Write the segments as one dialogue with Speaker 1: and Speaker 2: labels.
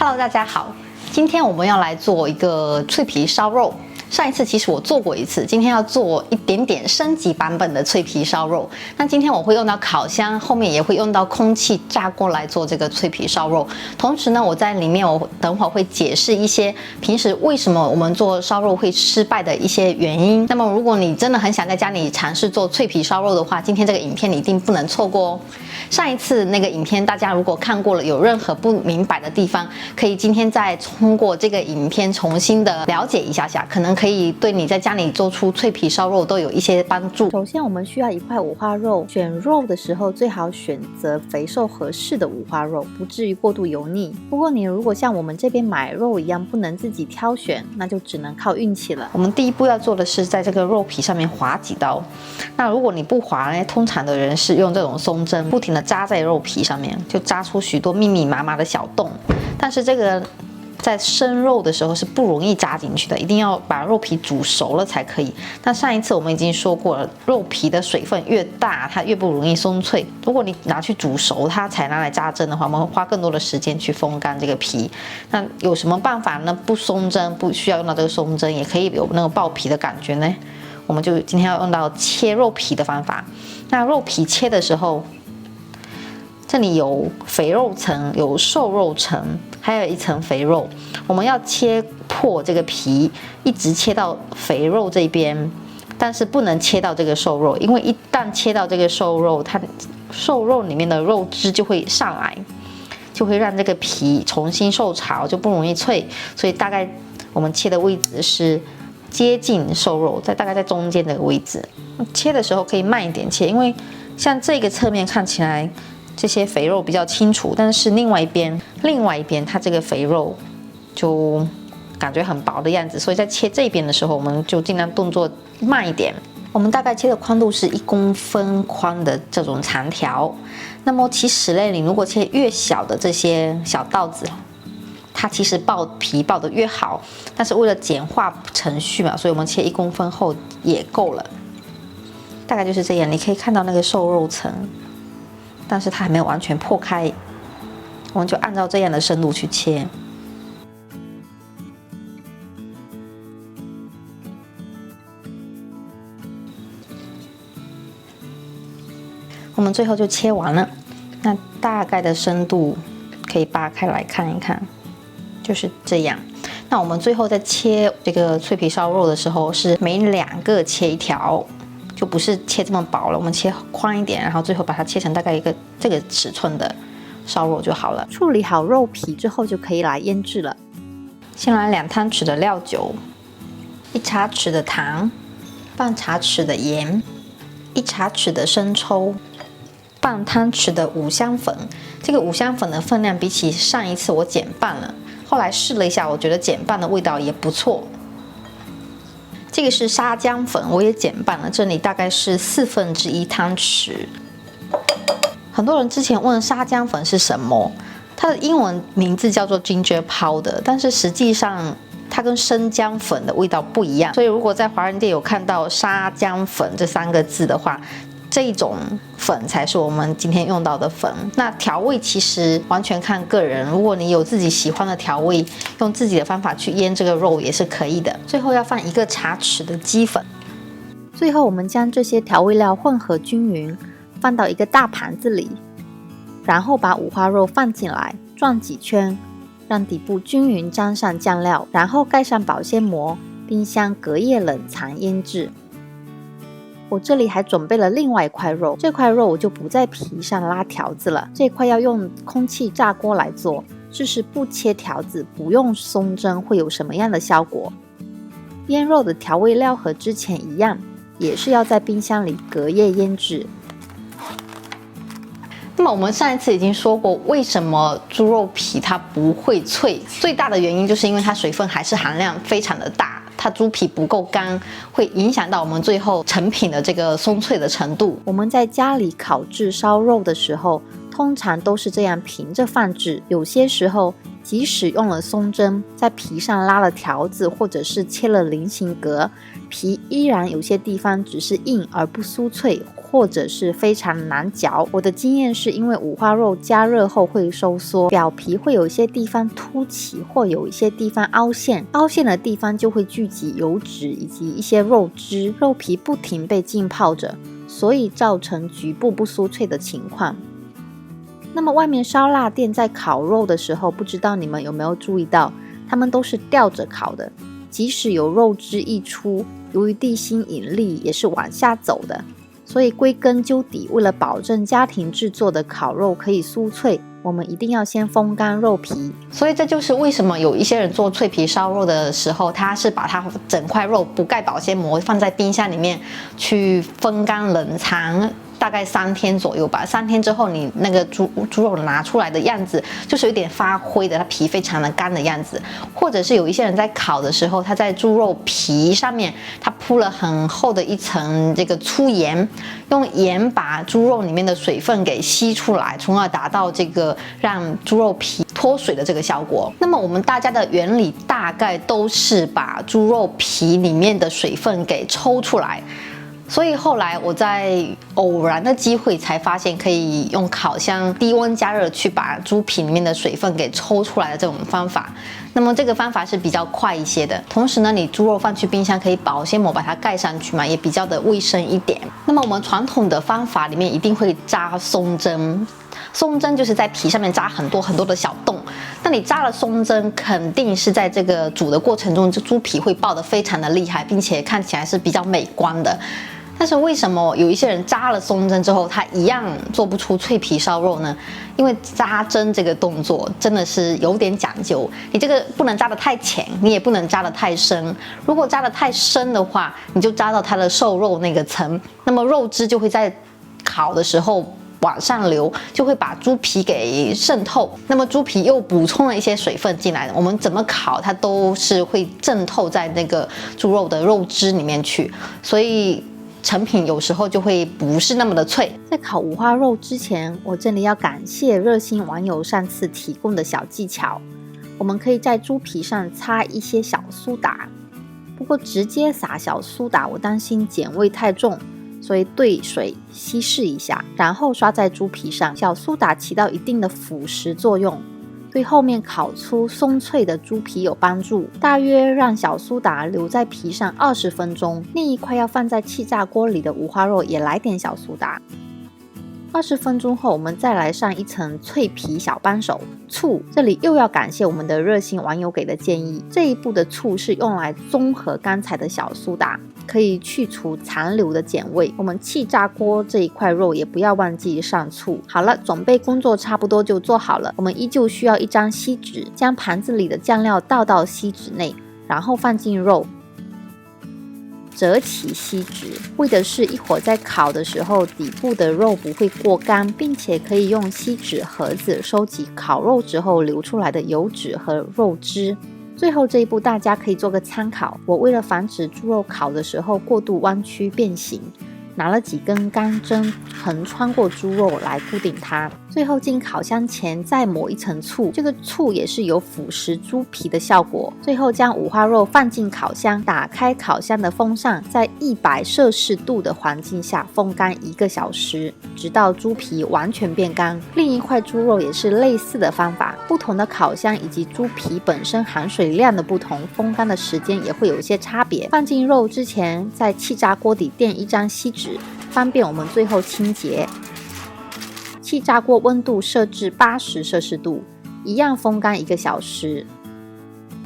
Speaker 1: Hello， 大家好，今天我们要来做一个脆皮烧肉。上一次其实我做过一次，今天要做一点点升级版本的脆皮烧肉。那今天我会用到烤箱，后面也会用到空气炸锅来做这个脆皮烧肉。同时呢，我在里面我等会会解释一些平时为什么我们做烧肉会失败的一些原因。那么如果你真的很想在家里尝试做脆皮烧肉的话，今天这个影片你一定不能错过哦。上一次那个影片大家如果看过了，有任何不明白的地方，可以今天再通过这个影片重新的了解一下，可能可以对你在家里做出脆皮烧肉都有一些帮助。
Speaker 2: 首先我们需要一块五花肉，选肉的时候最好选择肥瘦合适的五花肉，不至于过度油腻。不过你如果像我们这边买肉一样不能自己挑选，那就只能靠运气了。
Speaker 1: 我们第一步要做的是在这个肉皮上面划几刀。那如果你不划呢，通常的人是用这种松针不停的扎在肉皮上面，就扎出许多密密麻麻的小洞。但是这个在生肉的时候是不容易扎进去的，一定要把肉皮煮熟了才可以。那上一次我们已经说过了，肉皮的水分越大，它越不容易松脆。如果你拿去煮熟它才拿来扎针的话，我们会花更多的时间去风干这个皮。那有什么办法呢？不松针，不需要用到这个松针，也可以有那个爆皮的感觉呢？我们就今天要用到切肉皮的方法。那肉皮切的时候，这里有肥肉层，有瘦肉层，还有一层肥肉。我们要切破这个皮，一直切到肥肉这边，但是不能切到这个瘦肉，因为一旦切到这个瘦肉，它瘦肉里面的肉汁就会上来，就会让这个皮重新受潮，就不容易脆。所以大概我们切的位置是接近瘦肉，大概在中间这个位置。切的时候可以慢一点切，因为像这个侧面看起来这些肥肉比较清楚，但是另外一边它这个肥肉就感觉很薄的样子，所以在切这边的时候，我们就尽量动作慢一点。我们大概切的宽度是1公分宽的这种长条。那么其实呢，你如果切越小的这些小刀子，它其实爆皮爆得越好，但是为了简化程序嘛，所以我们切1公分厚也够了。大概就是这样，你可以看到那个瘦肉层，但是它还没有完全破开，我们就按照这样的深度去切。我们最后就切完了，那大概的深度可以扒开来看一看，就是这样。那我们最后在切这个脆皮烧肉的时候，是每2个切1条，就不是切这么薄了，我们切宽一点，然后最后把它切成大概一个这个尺寸的烧肉就好了。
Speaker 2: 处理好肉皮之后就可以来腌制了。
Speaker 1: 先来2汤匙的料酒，1茶匙的糖，半茶匙的盐，1茶匙的生抽，半汤匙的五香粉。这个五香粉的分量比起上一次我减半了，后来试了一下，我觉得减半的味道也不错。这个是沙姜粉，我也减半了，这里大概是1/4汤匙。很多人之前问沙姜粉是什么，它的英文名字叫做 ginger powder， 但是实际上它跟生姜粉的味道不一样，所以如果在华人店有看到沙姜粉这3个字的话，这种粉才是我们今天用到的粉。那调味其实完全看个人，如果你有自己喜欢的调味，用自己的方法去腌这个肉也是可以的。最后要放1个茶匙的鸡粉。
Speaker 2: 最后我们将这些调味料混合均匀，放到一个大盘子里，然后把五花肉放进来，转几圈，让底部均匀沾上酱料，然后盖上保鲜膜，冰箱隔夜冷藏腌制。我这里还准备了另外一块肉，这块肉我就不在皮上拉条子了，这块要用空气炸锅来做，试试不切条子不用松针会有什么样的效果。腌肉的调味料和之前一样，也是要在冰箱里隔夜腌制。
Speaker 1: 那么我们上一次已经说过，为什么猪肉皮它不会脆，最大的原因就是因为它水分还是含量非常的大，它猪皮不够干，会影响到我们最后成品的这个松脆的程度。
Speaker 2: 我们在家里烤制烧肉的时候，通常都是这样平着放置，有些时候即使用了松针，在皮上拉了条子，或者是切了菱形格，皮依然有些地方只是硬而不酥脆，或者是非常难嚼。我的经验是因为五花肉加热后会收缩，表皮会有一些地方凸起，或有一些地方凹陷，凹陷的地方就会聚集油脂以及一些肉汁，肉皮不停被浸泡着，所以造成局部不酥脆的情况。那么外面烧腊店在烤肉的时候，不知道你们有没有注意到，他们都是吊着烤的，即使有肉汁溢出，由于地心引力也是往下走的，所以归根究底，为了保证家庭制作的烤肉可以酥脆，我们一定要先风干肉皮。
Speaker 1: 所以这就是为什么有一些人做脆皮烧肉的时候，他是把它整块肉不盖保鲜膜，放在冰箱里面去风干冷藏，大概3天左右吧。3天之后，你那个猪肉拿出来的样子就是有点发灰的，它皮非常的干的样子。或者是有一些人在烤的时候，他在猪肉皮上面他铺了很厚的一层这个粗盐，用盐把猪肉里面的水分给吸出来，从而达到这个让猪肉皮脱水的这个效果。那么我们大家的原理大概都是把猪肉皮里面的水分给抽出来。所以后来我在偶然的机会才发现，可以用烤箱低温加热去把猪皮里面的水分给抽出来的这种方法。那么这个方法是比较快一些的，同时呢，你猪肉放去冰箱可以保鲜膜把它盖上去嘛，也比较的卫生一点。那么我们传统的方法里面一定会扎松针，松针就是在皮上面扎很多很多的小洞。那你扎了松针，肯定是在这个煮的过程中，这猪皮会爆得非常的厉害，并且看起来是比较美观的。但是为什么有一些人扎了松针之后，他一样做不出脆皮烧肉呢？因为扎针这个动作真的是有点讲究，你这个不能扎得太浅，你也不能扎得太深。如果扎得太深的话，你就扎到它的瘦肉那个层，那么肉汁就会在烤的时候往上流，就会把猪皮给渗透，那么猪皮又补充了一些水分进来，我们怎么烤它都是会浸透在那个猪肉的肉汁里面去，所以成品有时候就会不是那么的脆。
Speaker 2: 在烤五花肉之前，我这里要感谢热心网友上次提供的小技巧，我们可以在猪皮上擦一些小苏打，不过直接撒小苏打我担心碱味太重，所以兑水稀释一下，然后刷在猪皮上。小苏打起到一定的腐蚀作用，对后面烤出松脆的猪皮有帮助。大约让小苏打留在皮上20分钟。另一块要放在气炸锅里的五花肉也来点小苏打。20分钟后，我们再来上一层脆皮小帮手醋。这里又要感谢我们的热心网友给的建议，这一步的醋是用来综合刚才的小苏打，可以去除残留的碱味。我们气炸锅这一块肉也不要忘记上醋。好了，准备工作差不多就做好了。我们依旧需要一张锡纸，将盘子里的酱料倒到锡纸内，然后放进肉，折起锡纸，为的是一会儿在烤的时候底部的肉不会过干，并且可以用锡纸盒子收集烤肉之后流出来的油脂和肉汁。最后这一步大家可以做个参考，我为了防止猪肉烤的时候过度弯曲变形，拿了几根钢针横穿过猪肉来固定它。最后进烤箱前再抹一层醋，这个醋也是有腐蚀猪皮的效果。最后将五花肉放进烤箱，打开烤箱的风扇，在100摄氏度的环境下风干1个小时，直到猪皮完全变干。另一块猪肉也是类似的方法，不同的烤箱以及猪皮本身含水量的不同，风干的时间也会有一些差别。放进肉之前，在气炸锅底垫一张锡纸，方便我们最后清洁。气炸锅温度设置80摄氏度，一样风干1个小时。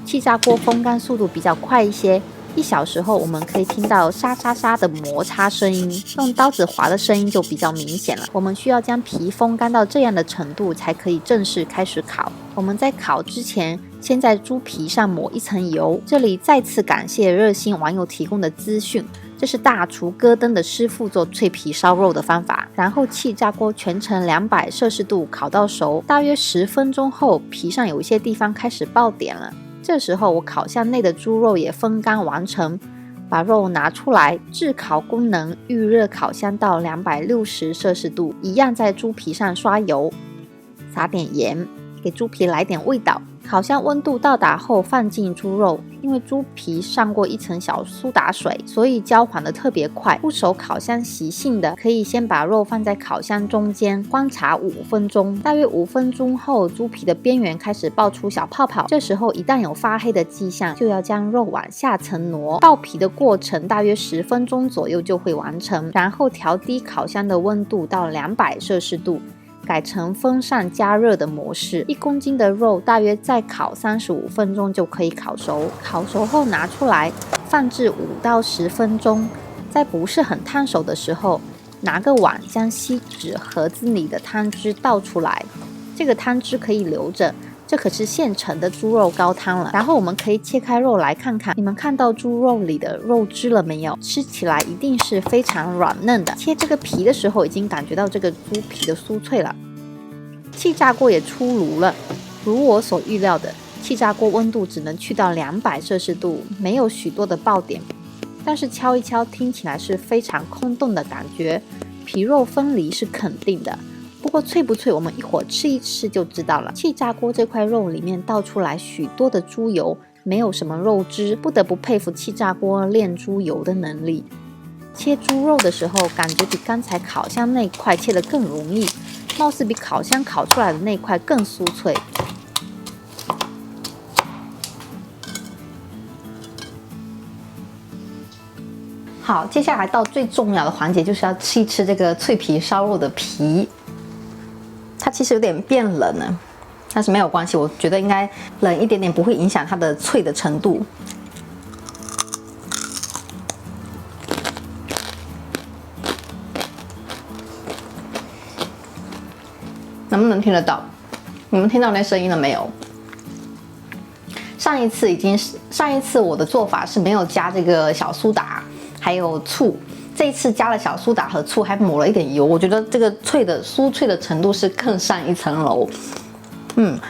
Speaker 2: 气炸锅风干速度比较快一些，1小时后我们可以听到沙沙沙的摩擦声音，用刀子划的声音就比较明显了。我们需要将皮风干到这样的程度，才可以正式开始烤。我们在烤之前，先在猪皮上抹一层油。这里再次感谢热心网友提供的资讯，这是大厨戈登的师傅做脆皮烧肉的方法。然后气炸锅全程200摄氏度烤到熟，大约10分钟后，皮上有一些地方开始爆点了。这时候我烤箱内的猪肉也风干完成，把肉拿出来，炙烤功能预热烤箱到260摄氏度，一样在猪皮上刷油，撒点盐，给猪皮来点味道。烤箱温度到达后放进猪肉，因为猪皮上过一层小苏打水，所以焦黄的特别快。不熟烤箱习性的，可以先把肉放在烤箱中间观察5分钟，大约5分钟后，猪皮的边缘开始爆出小泡泡，这时候一旦有发黑的迹象，就要将肉往下层挪。爆皮的过程大约10分钟左右就会完成，然后调低烤箱的温度到200摄氏度。改成风扇加热的模式，1公斤的肉大约再烤35分钟就可以烤熟。烤熟后拿出来放置5到10分钟，在不是很烫熟的时候，拿个碗将锡纸盒子里的汤汁倒出来，这个汤汁可以留着，这可是现成的猪肉高汤了。然后我们可以切开肉来看看，你们看到猪肉里的肉汁了没有？吃起来一定是非常软嫩的。切这个皮的时候，已经感觉到这个猪皮的酥脆了。气炸锅也出炉了，如我所预料的，气炸锅温度只能去到200摄氏度，没有许多的爆点，但是敲一敲听起来是非常空洞的感觉，皮肉分离是肯定的。不过脆不脆，我们一会儿吃一吃就知道了。气炸锅这块肉里面倒出来许多的猪油，没有什么肉汁，不得不佩服气炸锅炼猪油的能力。切猪肉的时候，感觉比刚才烤箱那块切得更容易，貌似比烤箱烤出来的那块更酥脆。
Speaker 1: 好，接下来到最重要的环节，就是要吃一吃这个脆皮烧肉的皮。它其实有点变冷了，但是没有关系，我觉得应该冷一点点不会影响它的脆的程度。能不能听得到？你们听到那声音了没有？上一次我的做法是没有加这个小苏打，还有醋。这一次加了小苏打和醋，还抹了一点油，我觉得这个酥脆的程度是更上一层楼。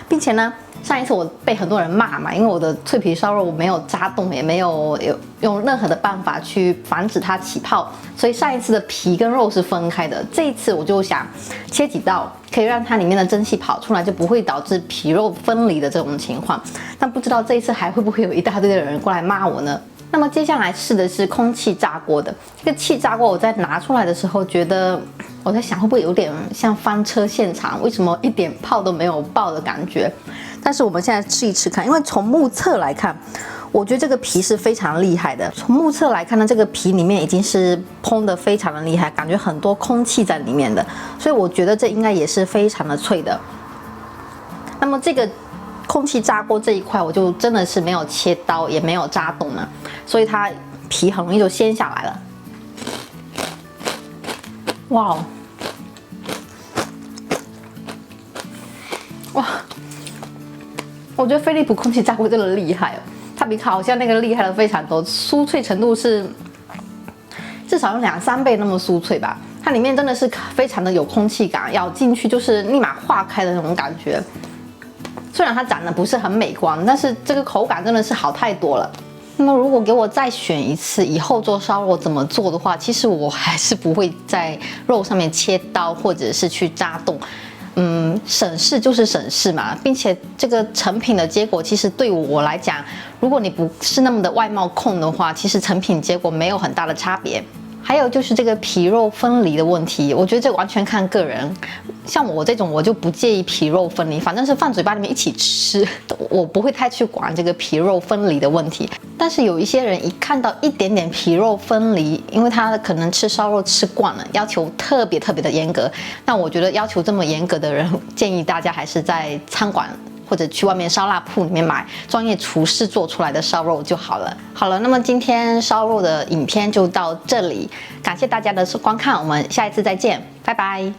Speaker 1: 并且呢，上一次我被很多人骂嘛，因为我的脆皮烧肉没有扎洞，也没有用任何的办法去防止它起泡，所以上一次的皮跟肉是分开的。这一次我就想切几道，可以让它里面的蒸汽跑出来，就不会导致皮肉分离的这种情况。但不知道这一次还会不会有一大堆的人过来骂我呢？那么接下来试的是空气炸锅的。这个气炸锅我在拿出来的时候，觉得我在想会不会有点像翻车现场，为什么一点泡都没有爆的感觉？但是我们现在吃一吃看，因为从目测来看，我觉得这个皮是非常厉害的。从目测来看呢，这个皮里面已经是烹得非常的厉害，感觉很多空气在里面的，所以我觉得这应该也是非常的脆的。那么这个空气炸锅这一块，我就真的是没有切刀，也没有扎洞了，所以它皮很容易就掀下来了。哇，哇！我觉得飞利浦空气炸锅真的厉害哦，它比烤箱那个厉害了非常多，酥脆程度是至少有2-3倍那么酥脆吧。它里面真的是非常的有空气感，咬进去就是立马化开的那种感觉。虽然它长得不是很美观，但是这个口感真的是好太多了。那么如果给我再选一次，以后做烧肉怎么做的话，其实我还是不会在肉上面切刀，或者是去扎洞。省事就是省事嘛，并且这个成品的结果，其实对我来讲，如果你不是那么的外貌控的话，其实成品结果没有很大的差别。还有就是这个皮肉分离的问题，我觉得这完全看个人。像我这种，我就不介意皮肉分离，反正是放嘴巴里面一起吃，我不会太去管这个皮肉分离的问题。但是有一些人一看到一点点皮肉分离，因为他可能吃烧肉吃惯了，要求特别的严格。那我觉得要求这么严格的人，建议大家还是在餐馆或者去外面烧腊铺里面买专业厨师做出来的烧肉就好了。好了，那么今天烧肉的影片就到这里，感谢大家的观看，我们下一次再见，拜拜。